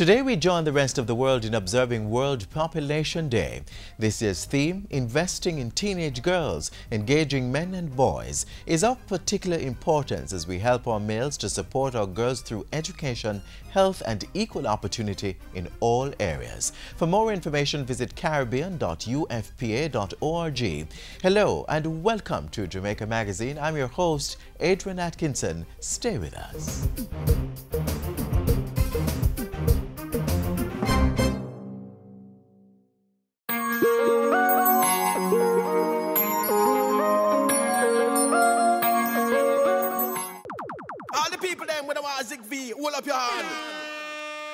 Today we join the rest of the world in observing World Population Day. This year's theme, investing in teenage girls, engaging men and boys, is of particular importance as we help our males to support our girls through education, health and equal opportunity in all areas. For more information, visit caribbean.ufpa.org. Hello and welcome to Jamaica Magazine. I'm your host, Adrian Atkinson. Stay with us. Hold up your hand.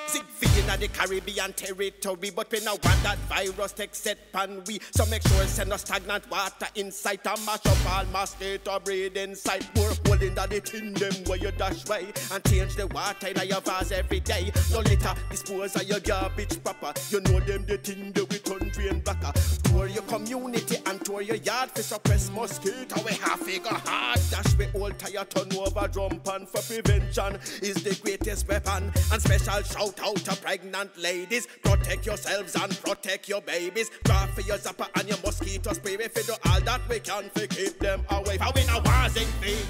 Zig V in the Caribbean territory, but we now want that virus take set pan we. So make sure it's no stagnant water inside and mash up all mosquito breed inside. More hole in the tin them where you dash way and change the water in your vase every day. No litter, dispose of your garbage proper. You know them the thing that we turn drain blacker. Tour your community and tour your yard for suppress mosquito. We have figure hard. Dash we old tire turn over drum pan for prevention is the greatest weapon. And special shout out to pregnant ladies. Protect yourselves and protect your babies. Draw for your zapper and your mosquito spray. If you do all that we can to keep them away. For we know what's in vain.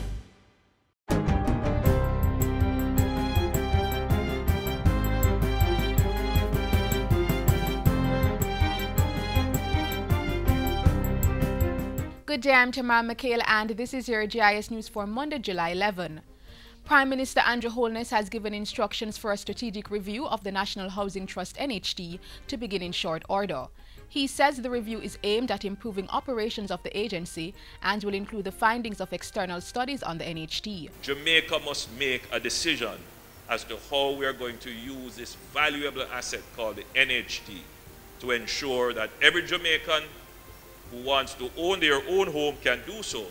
Good day, I'm Tamara McHale and this is your GIS News for Monday, July 11. Prime Minister Andrew Holness has given instructions for a strategic review of the National Housing Trust NHT to begin in short order. He says the review is aimed at improving operations of the agency and will include the findings of external studies on the NHT. Jamaica must make a decision as to how we are going to use this valuable asset called the NHT to ensure that every Jamaican who wants to own their own home can do so,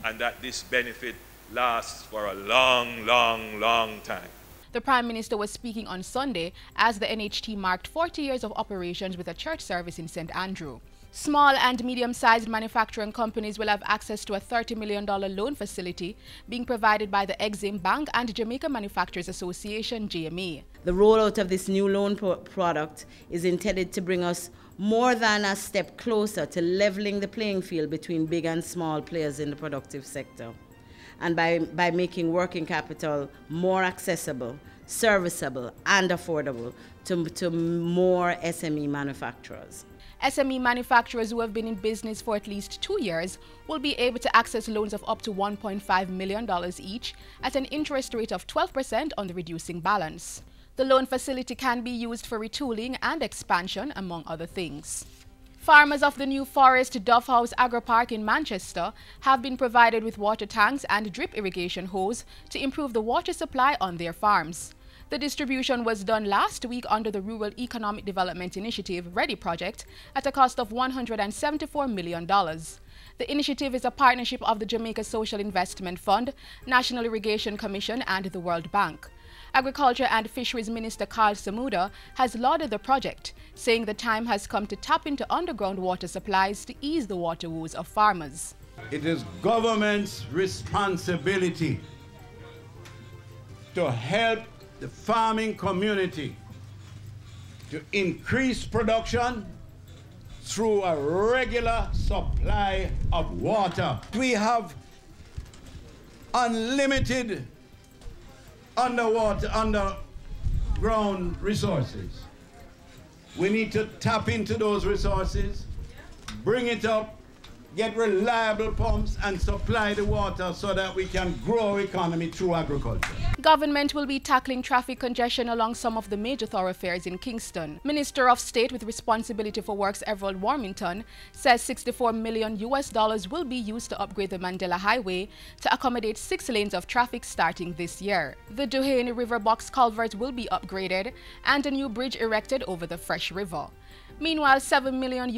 and that this benefit lasts for a long, long, long time. The Prime Minister was speaking on Sunday as the NHT marked 40 years of operations with a church service in St. Andrew. Small and medium-sized manufacturing companies will have access to a $30 million loan facility being provided by the Exim Bank and Jamaica Manufacturers Association, JMA. The rollout of this new loan product is intended to bring us more than a step closer to leveling the playing field between big and small players in the productive sector, and by making working capital more accessible, serviceable and affordable to more SME manufacturers. SME manufacturers who have been in business for at least 2 years will be able to access loans of up to $1.5 million each at an interest rate of 12% on the reducing balance. The loan facility can be used for retooling and expansion, among other things. Farmers of the New Forest Dove House Agro Park in Manchester have been provided with water tanks and drip irrigation hose to improve the water supply on their farms. The distribution was done last week under the Rural Economic Development Initiative READY project at a cost of $174 million. The initiative is a partnership of the Jamaica Social Investment Fund, National Irrigation Commission and the World Bank. Agriculture and Fisheries Minister Carl Samuda has lauded the project, saying the time has come to tap into underground water supplies to ease the water woes of farmers. It is government's responsibility to help the farming community to increase production through a regular supply of water. We have unlimited underground resources. We need to tap into those resources, bring it up, get reliable pumps and supply the water so that we can grow our economy through agriculture. Government will be tackling traffic congestion along some of the major thoroughfares in Kingston. Minister of State with responsibility for works Everald Warmington says $64 million will be used to upgrade the Mandela Highway to accommodate 6 lanes of traffic starting this year. The Duhaney River box culvert will be upgraded and a new bridge erected over the Fresh River. Meanwhile, $7 million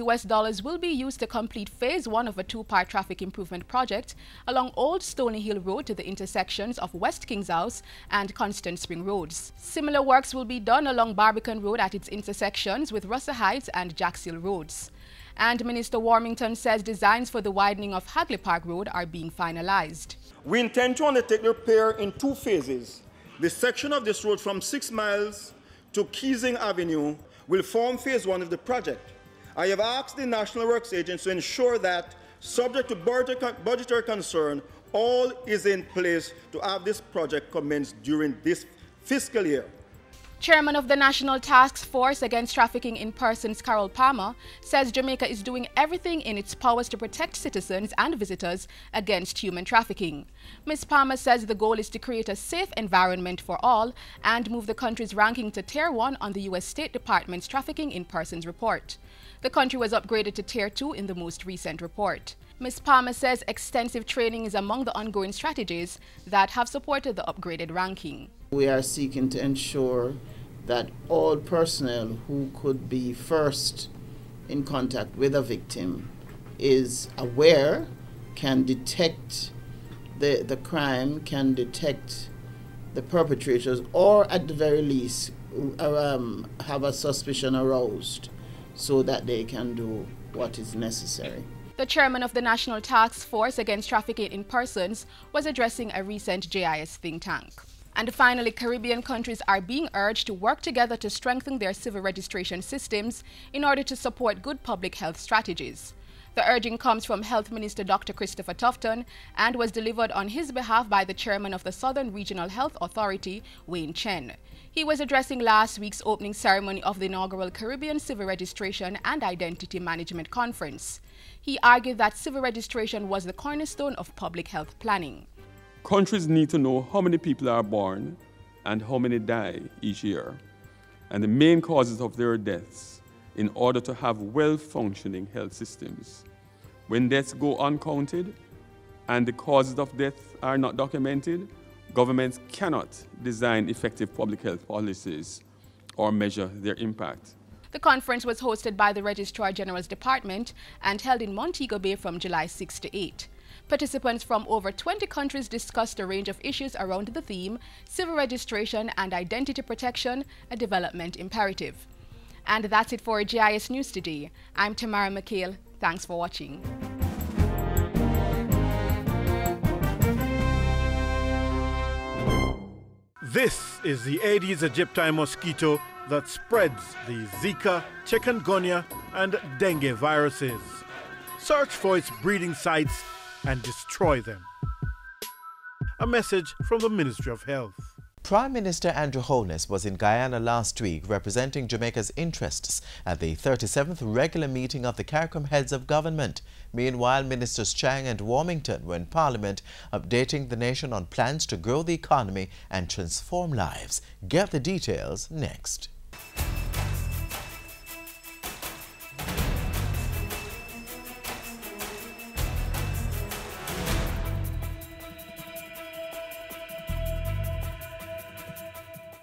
will be used to complete phase 1 of a 2-part traffic improvement project along Old Stony Hill Road to the intersections of West Kings House and Constant Spring Roads. Similar works will be done along Barbican Road at its intersections with Russell Heights and Jackshill Roads. And Minister Warmington says designs for the widening of Hagley Park Road are being finalized. We intend to undertake the repair in 2 phases. The section of this road from 6 miles to Keysing Avenue will form phase 1 of the project. I have asked the National Works Agency to ensure that, subject to budgetary concern, all is in place to have this project commence during this fiscal year. Chairman of the National Task Force Against Trafficking in Persons, Carol Palmer, says Jamaica is doing everything in its powers to protect citizens and visitors against human trafficking. Ms. Palmer says the goal is to create a safe environment for all and move the country's ranking to Tier 1 on the U.S. State Department's Trafficking in Persons report. The country was upgraded to Tier 2 in the most recent report. Ms. Palmer says extensive training is among the ongoing strategies that have supported the upgraded ranking. We are seeking to ensure that all personnel who could be first in contact with a victim is aware, can detect the crime, can detect the perpetrators, or at the very least have a suspicion aroused so that they can do what is necessary. The chairman of the National Task Force Against Trafficking in Persons was addressing a recent JIS think tank. And finally, Caribbean countries are being urged to work together to strengthen their civil registration systems in order to support good public health strategies. The urging comes from Health Minister Dr. Christopher Tufton and was delivered on his behalf by the chairman of the Southern Regional Health Authority, Wayne Chen. He was addressing last week's opening ceremony of the inaugural Caribbean Civil Registration and Identity Management Conference. He argued that civil registration was the cornerstone of public health planning. Countries need to know how many people are born and how many die each year, and the main causes of their deaths in order to have well-functioning health systems. When deaths go uncounted and the causes of death are not documented, governments cannot design effective public health policies or measure their impact. The conference was hosted by the Registrar General's Department and held in Montego Bay from July 6 to 8. Participants from over 20 countries discussed a range of issues around the theme, civil registration and identity protection, a development imperative. And that's it for GIS News today. I'm Tamara McHale. Thanks for watching. This is the Aedes aegypti mosquito that spreads the Zika, chikungunya, and dengue viruses. Search for its breeding sites and destroy them. A message from the Ministry of Health. Prime Minister Andrew Holness was in Guyana last week representing Jamaica's interests at the 37th regular meeting of the CARICOM Heads of Government. Meanwhile, Ministers Chang and Warmington were in Parliament updating the nation on plans to grow the economy and transform lives. Get the details next.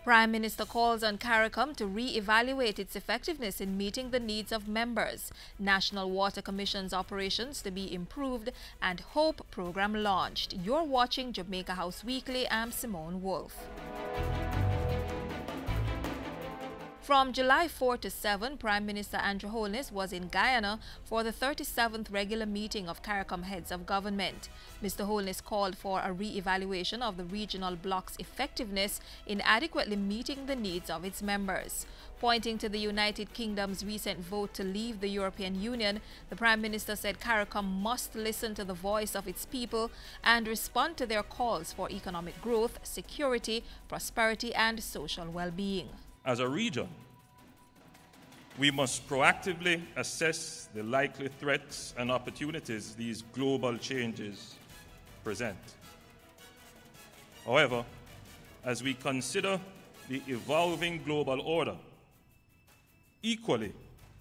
Prime Minister calls on CARICOM to re-evaluate its effectiveness in meeting the needs of members, National Water Commission's operations to be improved, and HOPE program launched. You're watching Jamaica House Weekly. I'm Simone Wolfe. From July 4 to 7, Prime Minister Andrew Holness was in Guyana for the 37th regular meeting of CARICOM Heads of Government. Mr. Holness called for a re-evaluation of the regional bloc's effectiveness in adequately meeting the needs of its members. Pointing to the United Kingdom's recent vote to leave the European Union, the Prime Minister said CARICOM must listen to the voice of its people and respond to their calls for economic growth, security, prosperity, and social well-being. As a region, we must proactively assess the likely threats and opportunities these global changes present. However, as we consider the evolving global order, equally,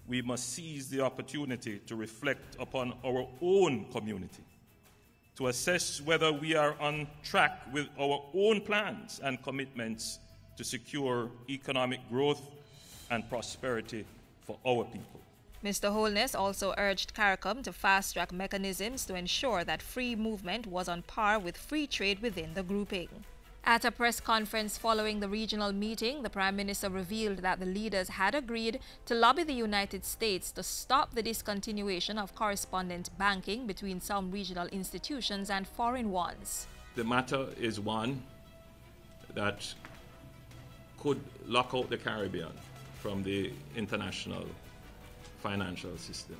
we must seize the opportunity to reflect upon our own community, to assess whether we are on track with our own plans and commitments to secure economic growth and prosperity for our people. Mr. Holness also urged CARICOM to fast-track mechanisms to ensure that free movement was on par with free trade within the grouping. At a press conference following the regional meeting, the Prime Minister revealed that the leaders had agreed to lobby the United States to stop the discontinuation of correspondent banking between some regional institutions and foreign ones. The matter is one that could lock out the Caribbean from the international financial system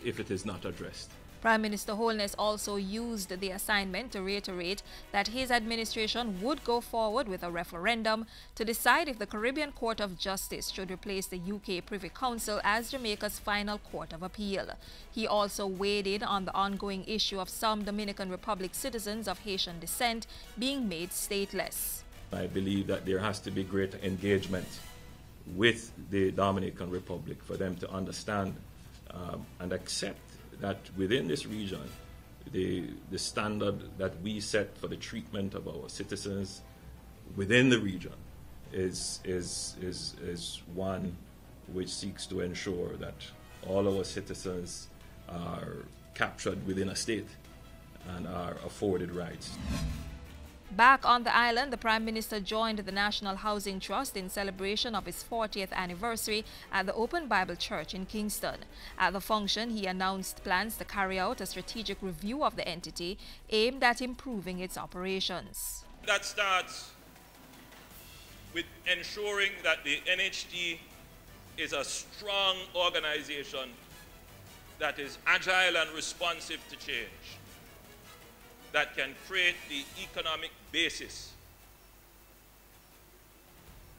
if it is not addressed. Prime Minister Holness also used the assignment to reiterate that his administration would go forward with a referendum to decide if the Caribbean Court of Justice should replace the UK Privy Council as Jamaica's final court of appeal. He also weighed in on the ongoing issue of some Dominican Republic citizens of Haitian descent being made stateless. I believe that there has to be greater engagement with the Dominican Republic for them to understand and accept that within this region, the standard that we set for the treatment of our citizens within the region is one which seeks to ensure that all our citizens are captured within a state and are afforded rights. Back on the island, the Prime Minister joined the National Housing Trust in celebration of its 40th anniversary at the Open Bible Church in Kingston. At the function, he announced plans to carry out a strategic review of the entity aimed at improving its operations. That starts with ensuring that the NHT is a strong organization that is agile and responsive to change, that can create the economic basis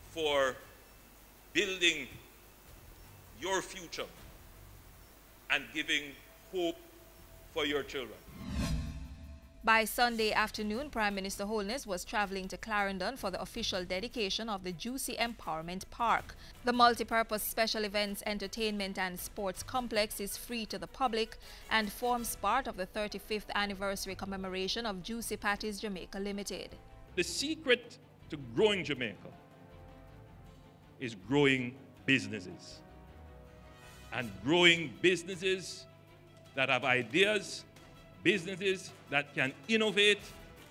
for building your future and giving hope for your children. By Sunday afternoon, Prime Minister Holness was traveling to Clarendon for the official dedication of the Juicy Empowerment Park. The multi-purpose special events, entertainment and sports complex is free to the public and forms part of the 35th anniversary commemoration of Juicy Patties Jamaica Limited. The secret to growing Jamaica is growing businesses. And growing businesses that have ideas, businesses that can innovate,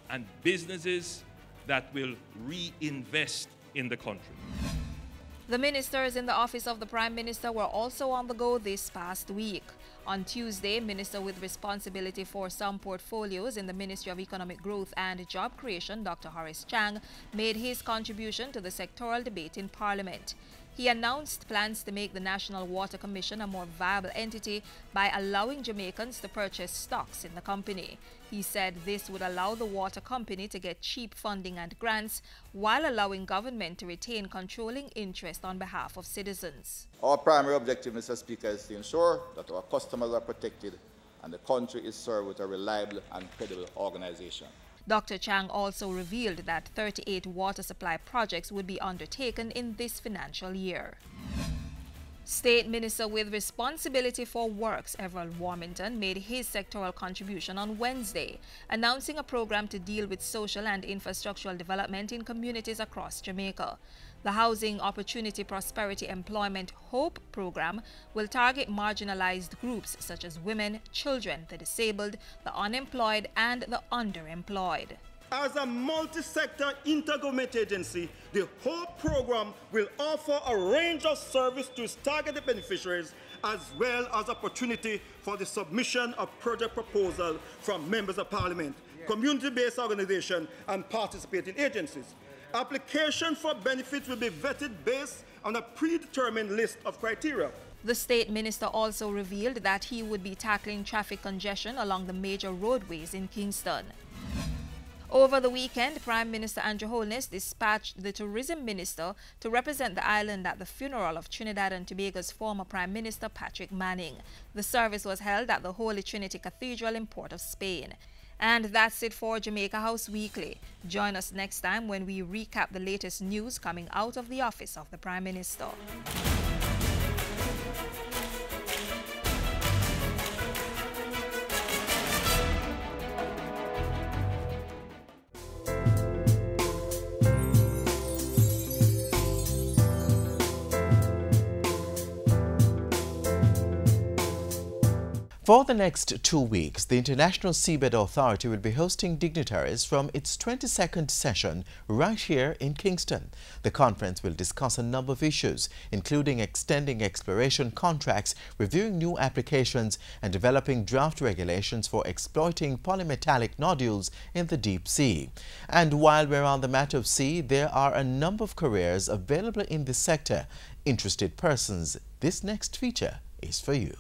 and businesses that will reinvest in the country. The ministers in the office of the Prime Minister were also on the go this past week. On Tuesday, Minister with responsibility for some portfolios in the Ministry of Economic Growth and Job Creation, Dr. Horace Chang, made his contribution to the sectoral debate in Parliament. He announced plans to make the National Water Commission a more viable entity by allowing Jamaicans to purchase stocks in the company. He said this would allow the water company to get cheap funding and grants while allowing government to retain controlling interest on behalf of citizens. Our primary objective, Mr. Speaker, is to ensure that our customers are protected and the country is served with a reliable and credible organization. Dr. Chang also revealed that 38 water supply projects would be undertaken in this financial year. State Minister with responsibility for works, Everald Warmington, made his sectoral contribution on Wednesday, announcing a program to deal with social and infrastructural development in communities across Jamaica. The Housing Opportunity Prosperity Employment HOPE program will target marginalized groups such as women, children, the disabled, the unemployed, and the underemployed. As a multi-sector intergovernment agency, the HOPE program will offer a range of service to its targeted beneficiaries, as well as opportunity for the submission of project proposals from members of parliament, community-based organizations, and participating agencies. Application for benefits will be vetted based on a predetermined list of criteria. The State Minister also revealed that he would be tackling traffic congestion along the major roadways in Kingston. Over the weekend, Prime Minister Andrew Holness dispatched the Tourism Minister to represent the island at the funeral of Trinidad and Tobago's former Prime Minister Patrick Manning. The service was held at the Holy Trinity Cathedral in Port of Spain. And that's it for Jamaica House Weekly. Join us next time when we recap the latest news coming out of the office of the Prime Minister. For the next 2 weeks, the International Seabed Authority will be hosting dignitaries from its 22nd session right here in Kingston. The conference will discuss a number of issues, including extending exploration contracts, reviewing new applications, and developing draft regulations for exploiting polymetallic nodules in the deep sea. And while we're on the matter of sea, there are a number of careers available in this sector. Interested persons, this next feature is for you.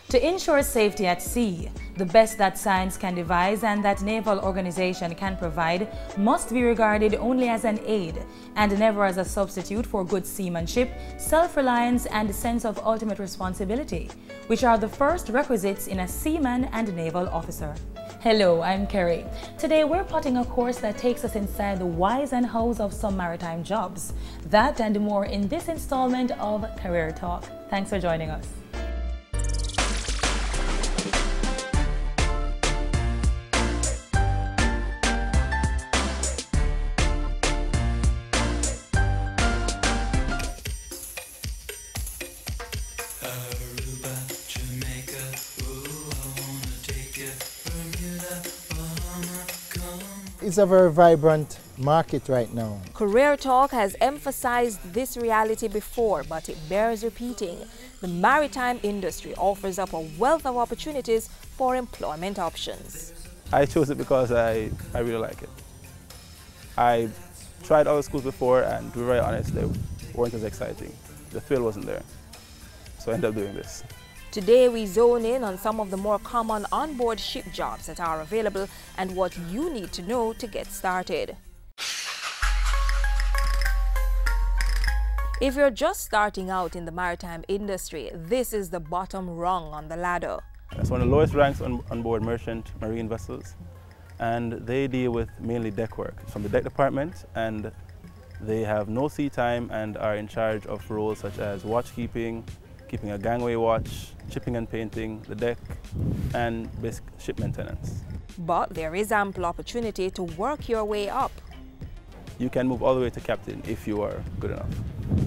To ensure safety at sea, the best that science can devise and that naval organization can provide must be regarded only as an aid and never as a substitute for good seamanship, self-reliance, and sense of ultimate responsibility, which are the first requisites in a seaman and naval officer. Hello, I'm Kerry. Today we're plotting a course that takes us inside the whys and hows of some maritime jobs. That and more in this installment of Career Talk. Thanks for joining us. It's a very vibrant market right now. Career Talk has emphasized this reality before, but it bears repeating. The maritime industry offers up a wealth of opportunities for employment options. I chose it because I really like it. I tried other schools before, and to be very honest, they weren't as exciting. The thrill wasn't there. So I ended up doing this. Today we zone in on some of the more common onboard ship jobs that are available and what you need to know to get started. If you're just starting out in the maritime industry, this is the bottom rung on the ladder. It's one of the lowest ranks on board merchant marine vessels, and they deal with mainly deck work from the deck department, and they have no sea time and are in charge of roles such as watchkeeping, keeping a gangway watch, chipping and painting the deck, and basic ship maintenance. But there is ample opportunity to work your way up. You can move all the way to captain if you are good enough.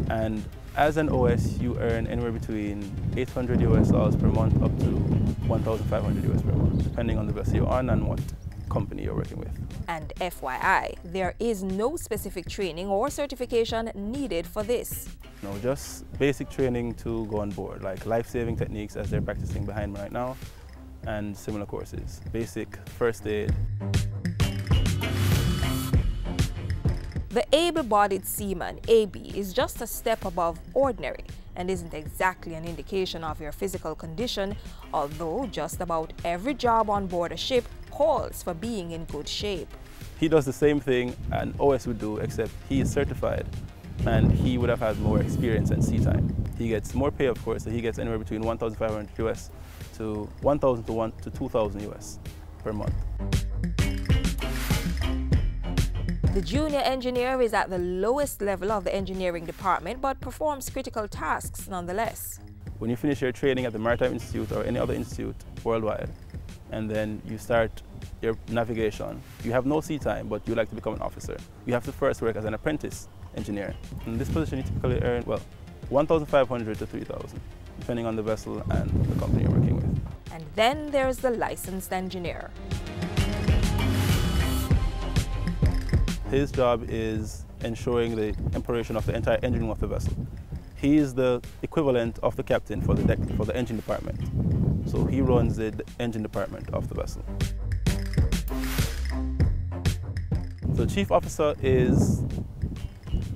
And as an OS, you earn anywhere between $800 US per month up to $1,500 US per month, depending on the vessel you're on and what company you're working with. And FYI, there is no specific training or certification needed for this. No, just basic training to go on board, like life-saving techniques as they're practicing behind me right now, and similar courses, basic first aid. The able-bodied seaman, AB, is just a step above ordinary and isn't exactly an indication of your physical condition, although just about every job on board a ship calls for being in good shape. He does the same thing an OS would do, except he is certified and he would have had more experience and sea time. He gets more pay, of course, so he gets anywhere between $1,500 US to $1,000 to $2,000 US per month. The junior engineer is at the lowest level of the engineering department but performs critical tasks nonetheless. When you finish your training at the Maritime Institute or any other institute worldwide, and then you start your navigation, you have no sea time, but you like to become an officer. You have to first work as an apprentice engineer. In this position, you typically earn, well, $1,500 to $3,000, depending on the vessel and the company you're working with. And then there's the licensed engineer. His job is ensuring the operation of the entire engine room of the vessel. He is the equivalent of the captain for the engine department. So he runs the engine department of the vessel. So the chief officer is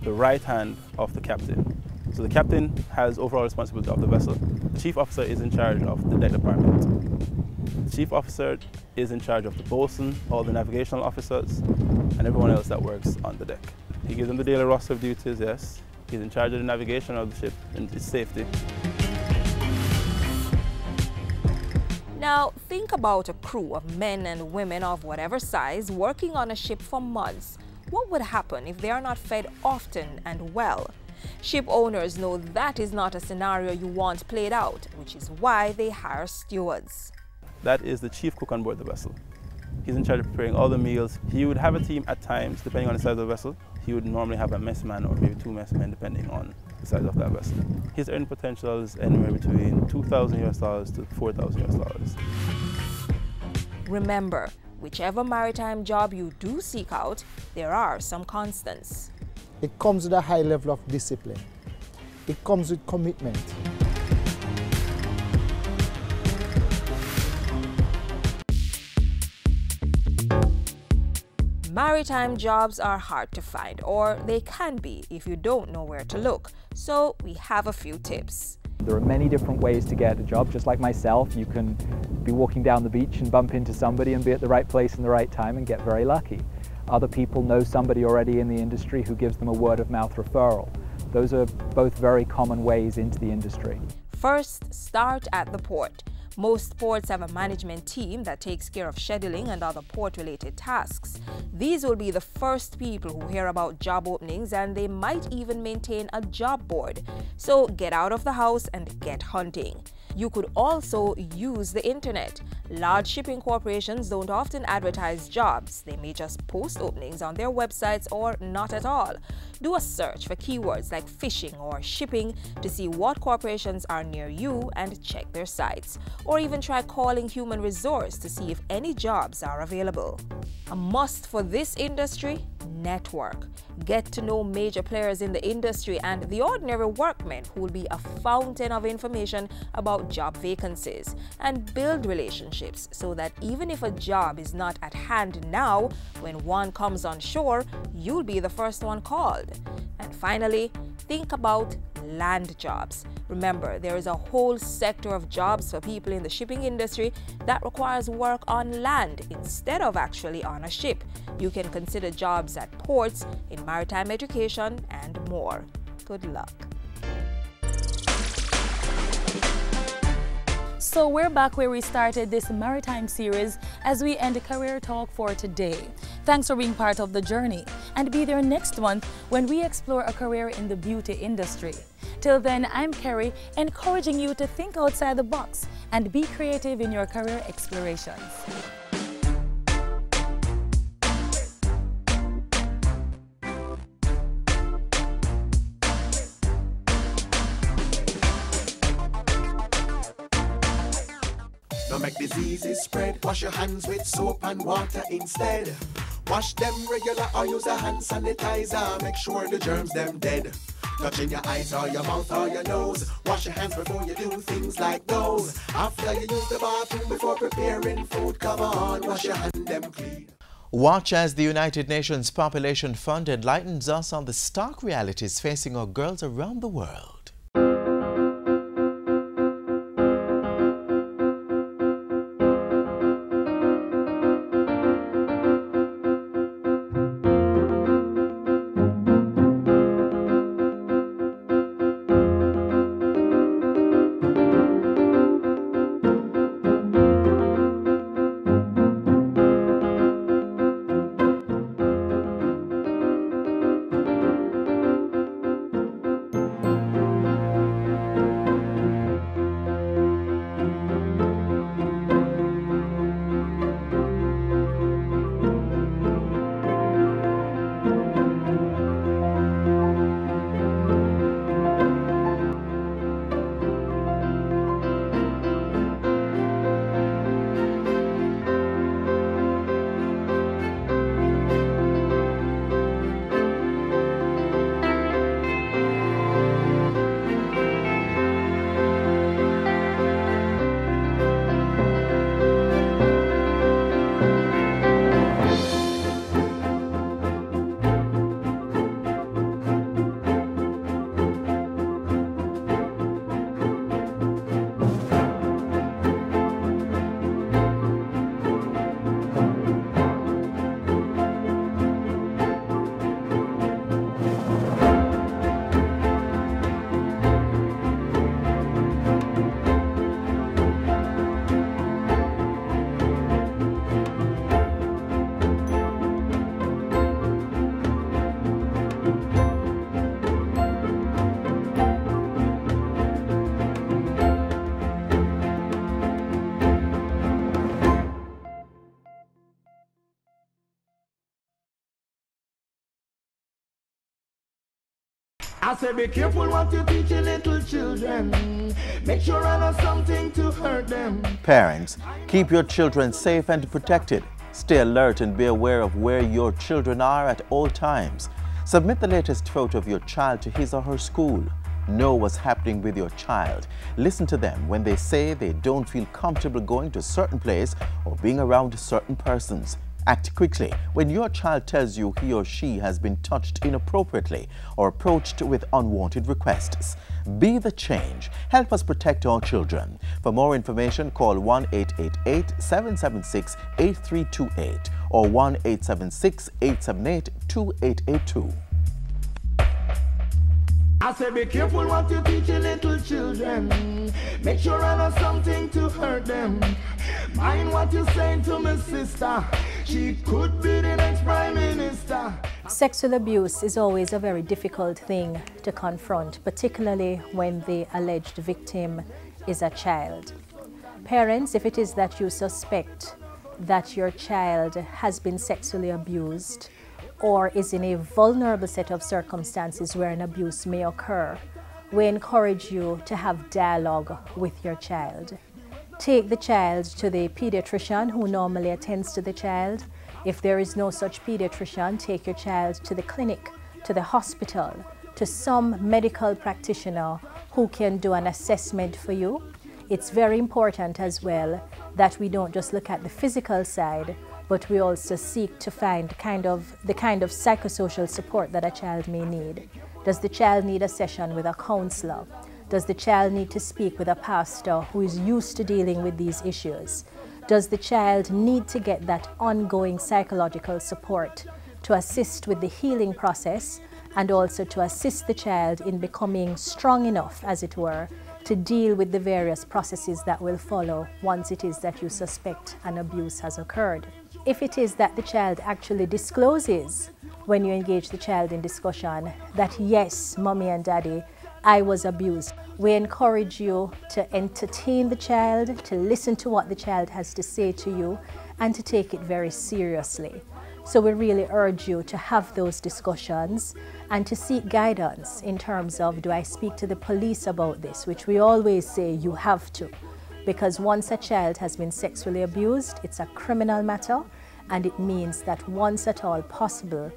the right hand of the captain. So the captain has overall responsibility of the vessel. The chief officer is in charge of the deck department. The chief officer is in charge of the bosun, all the navigational officers, and everyone else that works on the deck. He gives them the daily roster of duties, yes. He's in charge of the navigation of the ship and its safety. Now, think about a crew of men and women of whatever size working on a ship for months. What would happen if they are not fed often and well? Ship owners know that is not a scenario you want played out, which is why they hire stewards. That is the chief cook on board the vessel. He's in charge of preparing all the meals. He would have a team at times, depending on the size of the vessel. He would normally have a mess man or maybe two mess men, depending on the size of that vessel. His earning potential is anywhere between $2,000 to $4,000. Remember, whichever maritime job you do seek out, there are some constants. It comes with a high level of discipline. It comes with commitment. Maritime jobs are hard to find, or they can be if you don't know where to look. So we have a few tips. There are many different ways to get a job. Just like myself, you can be walking down the beach and bump into somebody and be at the right place in the right time and get very lucky. Other people know somebody already in the industry who gives them a word-of-mouth referral. Those are both very common ways into the industry. First, start at the port. Most ports have a management team that takes care of scheduling and other port-related tasks. These will be the first people who hear about job openings, and they might even maintain a job board. So get out of the house and get hunting. You could also use the internet. Large shipping corporations don't often advertise jobs. They may just post openings on their websites or not at all. Do a search for keywords like fishing or shipping to see what corporations are near you and check their sites. Or even try calling human resource to see if any jobs are available. A must for this industry: network. Get to know major players in the industry and the ordinary workmen who will be a fountain of information about job vacancies, and build relationships so that even if a job is not at hand now, when one comes on shore, you'll be the first one called. And finally, think about land jobs. Remember, there is a whole sector of jobs for people in the shipping industry that requires work on land instead of actually on a ship. You can consider jobs at ports, in maritime education, and more. Good luck. So we're back where we started this maritime series as we end Career Talk for today. Thanks for being part of the journey, and be there next month when we explore a career in the beauty industry. Till then, I'm Kerry, encouraging you to think outside the box and be creative in your career explorations. Don't make diseases spread. Wash your hands with soap and water instead. Wash them regular or use a hand sanitizer. Make sure the germs them dead. Touching your eyes or your mouth or your nose. Wash your hands before you do things like those. After you use the bathroom before preparing food, come on, wash your hand them clean. Watch as the United Nations Population Fund enlightens us on the stark realities facing our girls around the world. I say be careful what you teach your little children. Make sure I know something to hurt them. Parents, keep your children safe and protected. Stay alert and be aware of where your children are at all times. Submit the latest photo of your child to his or her school. Know what's happening with your child. Listen to them when they say they don't feel comfortable going to a certain place or being around certain persons. Act quickly when your child tells you he or she has been touched inappropriately or approached with unwanted requests. Be the change. Help us protect our children. For more information, call 1-888-776-8328 or 1-876-878-2882. I say be careful what you teach your little children. Make sure I know something to hurt them. Mind what you're saying to my sister. She could be the next Prime Minister. Sexual abuse is always a very difficult thing to confront, particularly when the alleged victim is a child. Parents, if it is that you suspect that your child has been sexually abused, or is in a vulnerable set of circumstances where an abuse may occur, we encourage you to have dialogue with your child. Take the child to the pediatrician who normally attends to the child. If there is no such pediatrician, take your child to the clinic, to the hospital, to some medical practitioner who can do an assessment for you. It's very important as well that we don't just look at the physical side, but we also seek to find the kind of psychosocial support that a child may need. Does the child need a session with a counselor? Does the child need to speak with a pastor who is used to dealing with these issues? Does the child need to get that ongoing psychological support to assist with the healing process and also to assist the child in becoming strong enough, as it were, to deal with the various processes that will follow once it is that you suspect an abuse has occurred? If it is that the child actually discloses when you engage the child in discussion that yes, mommy and daddy, I was abused, we encourage you to entertain the child, to listen to what the child has to say to you, and to take it very seriously. So we really urge you to have those discussions and to seek guidance in terms of, do I speak to the police about this, which we always say you have to. Because once a child has been sexually abused, it's a criminal matter, and it means that once at all possible,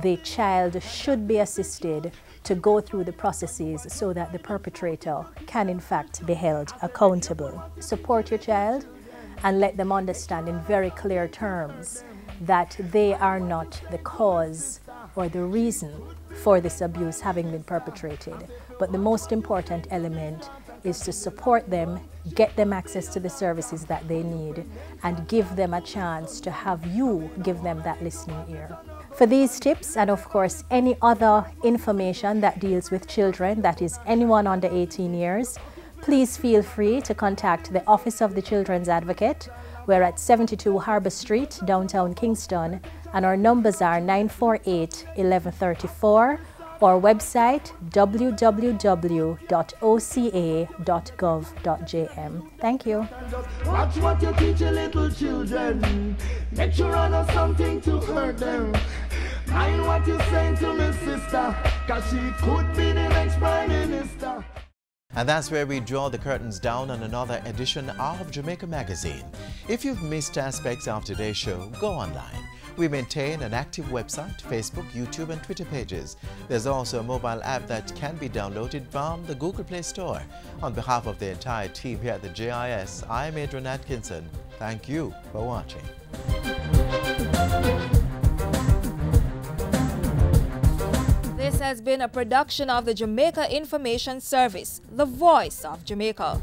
the child should be assisted to go through the processes so that the perpetrator can in fact be held accountable. Support your child and let them understand in very clear terms that they are not the cause or the reason for this abuse having been perpetrated. But the most important element is to support them, get them access to the services that they need, and give them a chance to have you give them that listening ear. For these tips, and of course any other information that deals with children, that is anyone under 18 years, please feel free to contact the Office of the Children's Advocate. We're at 72 Harbour Street, downtown Kingston, and our numbers are 948-1134, or website www.oca.gov.jm. Thank you. Watch what you teach your little children. Make sure I know something to hurt them. Mind what you're saying to my sister, cause she could be the next Prime Minister. And that's where we draw the curtains down on another edition of Jamaica Magazine. If you've missed aspects of today's show, go online. We maintain an active website, Facebook, YouTube and Twitter pages. There's also a mobile app that can be downloaded from the Google Play Store. On behalf of the entire team here at the JIS, I'm Adrian Atkinson. Thank you for watching. This has been a production of the Jamaica Information Service, the voice of Jamaica.